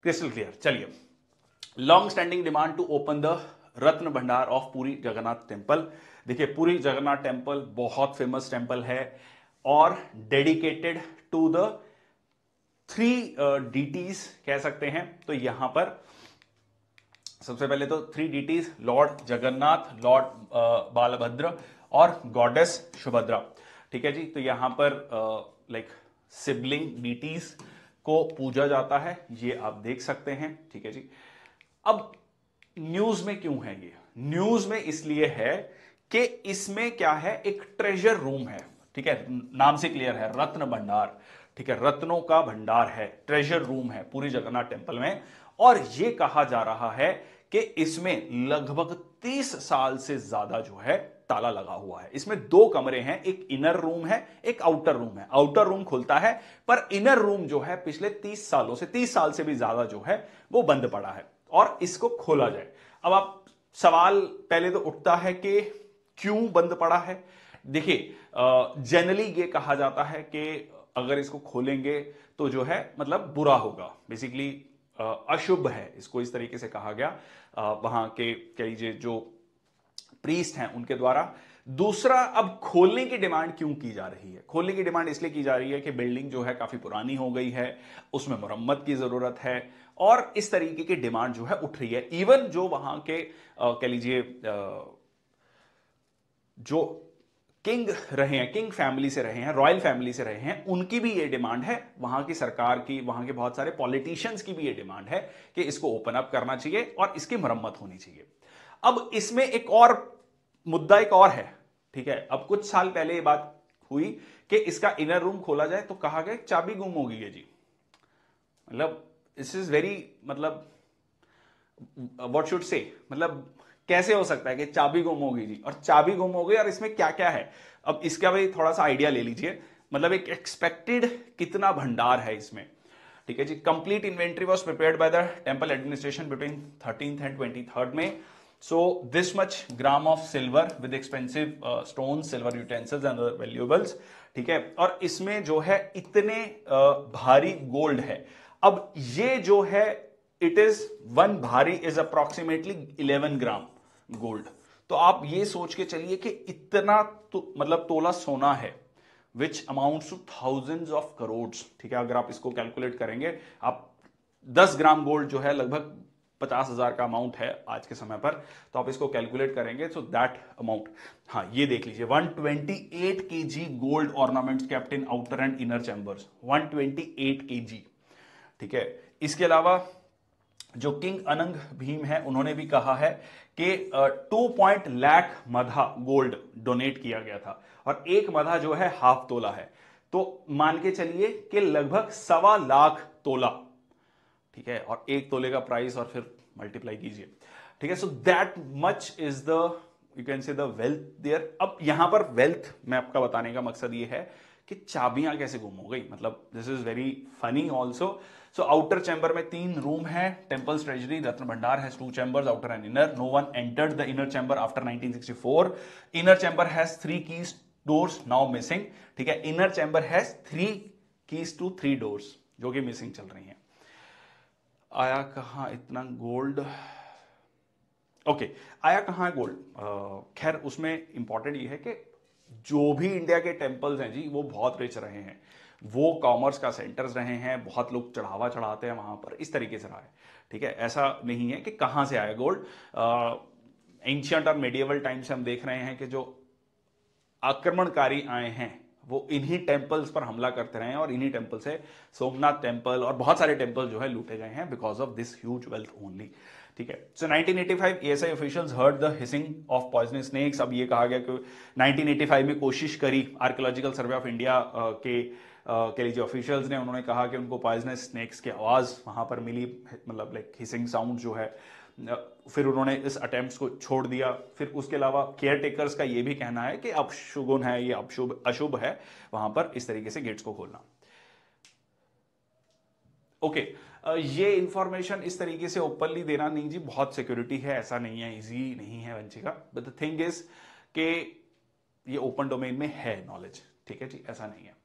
Crystal clear. चलिए, long standing demand to open the Ratna Bhandar of Puri Jagannath temple. देखिए, Puri Jagannath temple बहुत famous temple है और dedicated to the three deities कह सकते हैं। तो यहां पर सबसे पहले तो three deities, lord Jagannath, lord Balabhadra और गॉडेस सुभद्रा। ठीक है जी। तो यहां पर लाइक सिबलिंग डीटीज को पूजा जाता है, ये आप देख सकते हैं। ठीक है जी। अब न्यूज में क्यों है ये? न्यूज में इसलिए है कि इसमें क्या है, एक ट्रेजर रूम है। ठीक है, नाम से क्लियर है, रत्न भंडार। ठीक है, रत्नों का भंडार है, ट्रेजर रूम है पूरी जगन्नाथ टेम्पल में। और यह कहा जा रहा है कि इसमें लगभग 30 साल से ज्यादा जो है ताला लगा हुआ है। इसमें दो कमरे हैं, एक इनर रूम है, एक आउटर रूम है। आउटर रूम खुलता है, पर इनर रूम जो है पिछले 30 सालों से, 30 साल से भी ज्यादा जो है वो बंद पड़ा है और इसको खोला जाए। अब आप सवाल पहले तो उठता है कि क्यों बंद पड़ा है। देखिए, जनरली ये कहा जाता है कि अगर इसको खोलेंगे तो जो है मतलब बुरा होगा, बेसिकली अशुभ है, इसको इस तरीके से कहा गया वहां के कह लीजिए जो प्रीस्ट हैं उनके द्वारा। दूसरा, अब खोलने की डिमांड क्यों की जा रही है? खोलने की डिमांड इसलिए की जा रही है कि बिल्डिंग जो है काफी पुरानी हो गई है, उसमें मरम्मत की जरूरत है और इस तरीके की डिमांड जो है उठ रही है। इवन जो वहां के कह लीजिए जो किंग रहे हैं, किंग फैमिली से रहे हैं, रॉयल फैमिली से रहे हैं, उनकी भी ये डिमांड है, वहां की सरकार की, वहां के बहुत सारे पॉलिटिशियंस की भी ये डिमांड है कि इसको ओपन अप करना चाहिए और इसकी मरम्मत होनी चाहिए। अब इसमें एक और मुद्दा एक और है। ठीक है, अब कुछ साल पहले ये बात हुई कि इसका इनर रूम खोला जाए तो कहा गया चाबी गुम हो गई है जी। मतलब दिस इज वेरी, मतलब व्हाट शुड से, मतलब कैसे हो सकता है कि चाबी गुम हो गई जी, और चाबी गुम हो गई और इसमें क्या क्या है। अब इसका भी थोड़ा सा आइडिया ले लीजिए, मतलब एक एक्सपेक्टेड कितना भंडार है इसमें। ठीक है जी। Complete inventory was prepared by the temple administration between 13th and 23rd में। So this much gram of silver with expensive stone, silver utensils and valuables. ठीक है, और इसमें जो है इतने भारी गोल्ड है। अब ये जो है इट इज वन भारी इज अप्रोक्सीमेटली 11 ग्राम गोल्ड। तो आप ये सोच के चलिए कि इतना तो मतलब तोला सोना है, which amounts to thousands of crore. ठीक है, अगर आप इसको कैलकुलेट करेंगे, आप 10 ग्राम गोल्ड जो है लगभग 50,000 का अमाउंट है आज के समय पर, तो आप इसको कैलकुलेट करेंगे सो दैट अमाउंट। हाँ, ये देख लीजिए 128 kg gold ornaments kept in outer and inner chambers, 128 kg। ठीक है, इसके अलावा जो किंग अनंग भीम है उन्होंने भी कहा है कि 2 लाख मधा गोल्ड डोनेट किया गया था और एक मधा जो है हाफ तोला है, तो मान के चलिए कि लगभग 1.25 तोला। ठीक है, और एक तोले का प्राइस और फिर मल्टीप्लाई कीजिए। ठीक है, so that much is the, you can say the wealth there. अब यहां पर वेल्थ में आपका बताने का मकसद ये है कि चाबियां कैसे गुम हो गई, मतलब this is very funny also. So outer chamber में 3 रूम है, temples treasury Ratna Bhandar has 2 chambers, outer and inner. No one entered the inner chamber after 1964। Inner chamber has 3 keys doors now missing. ठीक है, inner chamber has 3 keys to 3 doors जो कि missing चल रही हैं। आया कहां इतना गोल्ड? ओके, आया कहां गोल्ड? खैर, उसमें इंपॉर्टेंट ये है कि जो भी इंडिया के टेम्पल्स हैं जी वो बहुत रिच रहे हैं, वो कॉमर्स का सेंटर्स रहे हैं, बहुत लोग चढ़ावा चढ़ाते हैं वहां पर, इस तरीके से रहा है। ठीक है, ऐसा नहीं है कि कहां से आया गोल्ड। एंशियंट और मेडिएवल टाइम से हम देख रहे हैं कि जो आक्रमणकारी आए हैं वो इन्हीं टेम्पल्स पर हमला करते रहे हैं और इन्हीं टेम्पल से सोमनाथ टेम्पल और बहुत सारे टेम्पल जो है लूटे गए हैं because of this huge wealth only. ठीक है, सो 1985 ASI officials heard the hissing of poisonous snacks. अब ये कहा गया कि 1985 में कोशिश करी आर्कियोलॉजिकल सर्वे ऑफ इंडिया के कह लीजिए ऑफिशियल्स ने, उन्होंने कहा कि उनको पॉइजनस स्नेक्स की आवाज वहां पर मिली, मतलब लाइक हिसिंग साउंड जो है। फिर उन्होंने इस अटेम्प्ट्स को छोड़ दिया। फिर उसके अलावा केयर टेकर्स का यह भी कहना है कि अपशुगुन है, ये अशुभ है वहां पर इस तरीके से गेट्स को खोलना। ओके, ये इंफॉर्मेशन इस तरीके से ओपनली देना नहीं जी, बहुत सिक्योरिटी है, ऐसा नहीं है, इजी नहीं है Vanshika, but the thing is कि ये ओपन डोमेन में है नॉलेज। ठीक है जी, ऐसा नहीं है।